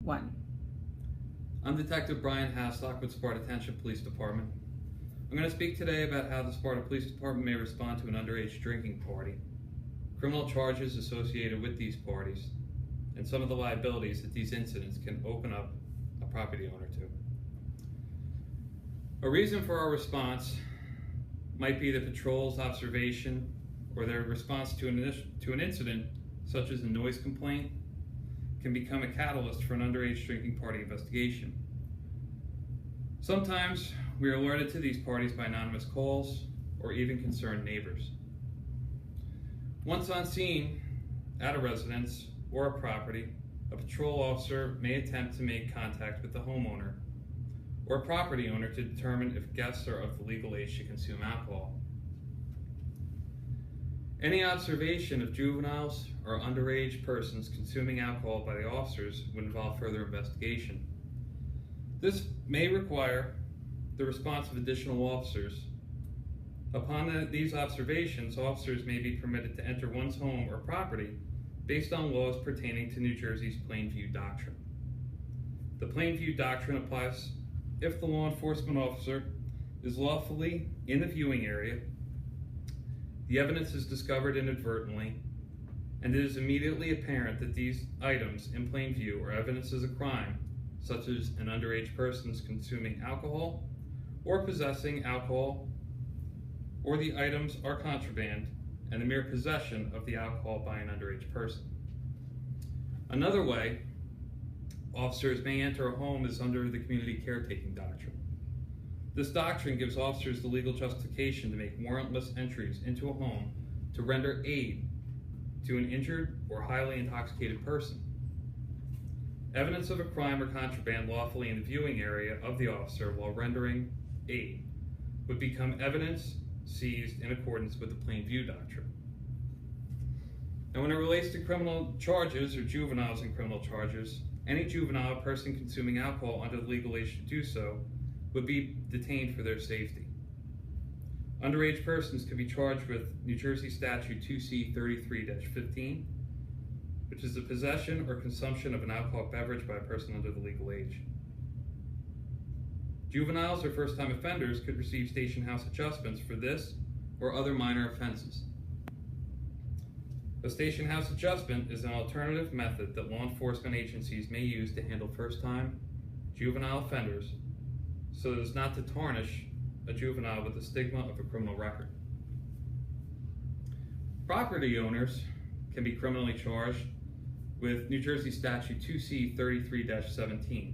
1. I'm Detective Brian Hassloch with Sparta Township Police Department. I'm going to speak today about how the Sparta Police Department may respond to an underage drinking party, criminal charges associated with these parties, and some of the liabilities that these incidents can open up a property owner to. A reason for our response might be the patrol's observation or their response to an incident such as a noise complaint can become a catalyst for an underage drinking party investigation. Sometimes we are alerted to these parties by anonymous calls or even concerned neighbors. Once on scene at a residence or a property, a patrol officer may attempt to make contact with the homeowner or property owner to determine if guests are of the legal age to consume alcohol. Any observation of juveniles or underage persons consuming alcohol by the officers would involve further investigation. This may require the response of additional officers. Upon these observations, officers may be permitted to enter one's home or property based on laws pertaining to New Jersey's Plainview Doctrine. The Plainview Doctrine applies if the law enforcement officer is lawfully in the viewing area, the evidence is discovered inadvertently, and it is immediately apparent that these items in plain view are evidences of crime, such as an underage person's consuming alcohol or possessing alcohol, or the items are contraband and the mere possession of the alcohol by an underage person. Another way officers may enter a home is under the community caretaking doctrine. This doctrine gives officers the legal justification to make warrantless entries into a home to render aid to an injured or highly intoxicated person. Evidence of a crime or contraband lawfully in the viewing area of the officer while rendering aid would become evidence seized in accordance with the plain view doctrine. And when it relates to criminal charges or juveniles in criminal charges, any juvenile person consuming alcohol under the legal age to do so would be detained for their safety. Underage persons can be charged with New Jersey Statute 2C 33-15, which is the possession or consumption of an alcoholic beverage by a person under the legal age. Juveniles or first-time offenders could receive station house adjustments for this or other minor offenses. A station house adjustment is an alternative method that law enforcement agencies may use to handle first-time juvenile offenders so as not to tarnish a juvenile with the stigma of a criminal record. Property owners can be criminally charged with New Jersey Statute 2C 33-17,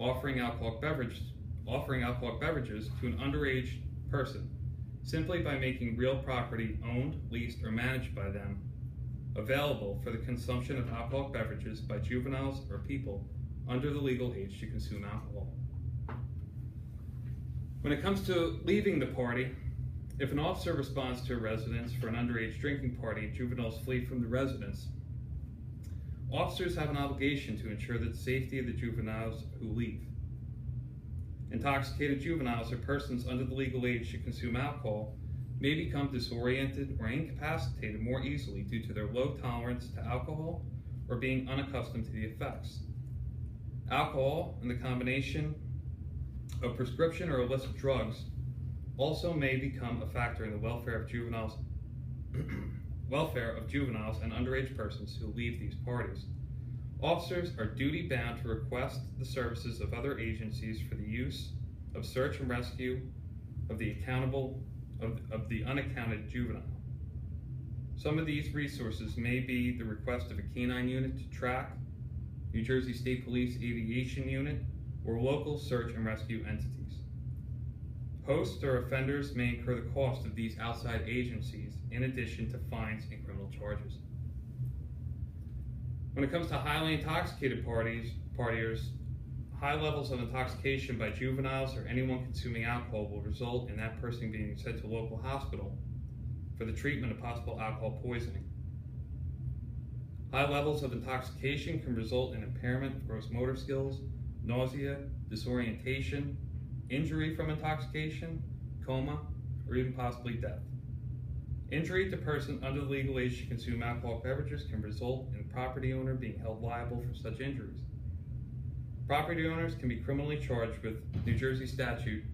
offering alcoholic beverages to an underage person simply by making real property owned, leased, or managed by them available for the consumption of alcoholic beverages by juveniles or people under the legal age to consume alcohol. When it comes to leaving the party, if an officer responds to a residence for an underage drinking party and juveniles flee from the residence, officers have an obligation to ensure the safety of the juveniles who leave. Intoxicated juveniles or persons under the legal age to consume alcohol may become disoriented or incapacitated more easily due to their low tolerance to alcohol or being unaccustomed to the effects. Alcohol and the combination of prescription or illicit drugs also may become a factor in the welfare of juveniles and underage persons who leave these parties. Officers are duty-bound to request the services of other agencies for the use of search and rescue of the unaccounted juvenile. Some of these resources may be the request of a canine unit to track, New Jersey State Police Aviation Unit, or local search and rescue entities. Hosts or offenders may incur the cost of these outside agencies in addition to fines and criminal charges. When it comes to highly intoxicated partiers, high levels of intoxication by juveniles or anyone consuming alcohol will result in that person being sent to a local hospital for the treatment of possible alcohol poisoning. High levels of intoxication can result in impairment of gross motor skills, nausea, disorientation, injury from intoxication, coma, or even possibly death. Injury to person under the legal age to consume alcoholic beverages can result in the property owner being held liable for such injuries. Property owners can be criminally charged with New Jersey Statute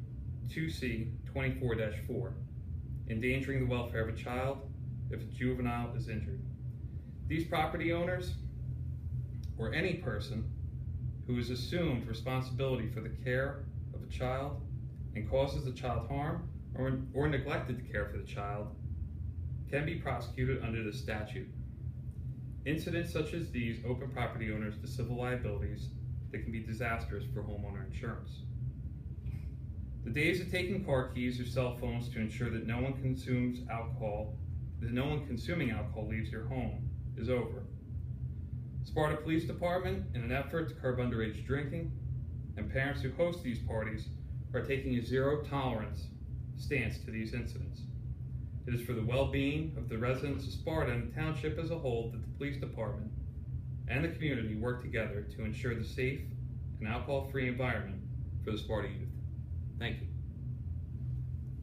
2C 24-4, endangering the welfare of a child if a juvenile is injured. These property owners, or any person who has assumed responsibility for the care of a child and causes the child harm or neglected to care for the child, can be prosecuted under the statute. Incidents such as these open property owners to civil liabilities that can be disastrous for homeowner insurance. The days of taking car keys or cell phones to ensure that no one consuming alcohol leaves your home is over. Sparta Police Department, in an effort to curb underage drinking, and parents who host these parties are taking a zero tolerance stance to these incidents. It is for the well-being of the residents of Sparta and the township as a whole that the police department and the community work together to ensure the safe and alcohol-free environment for the Sparta youth. Thank you.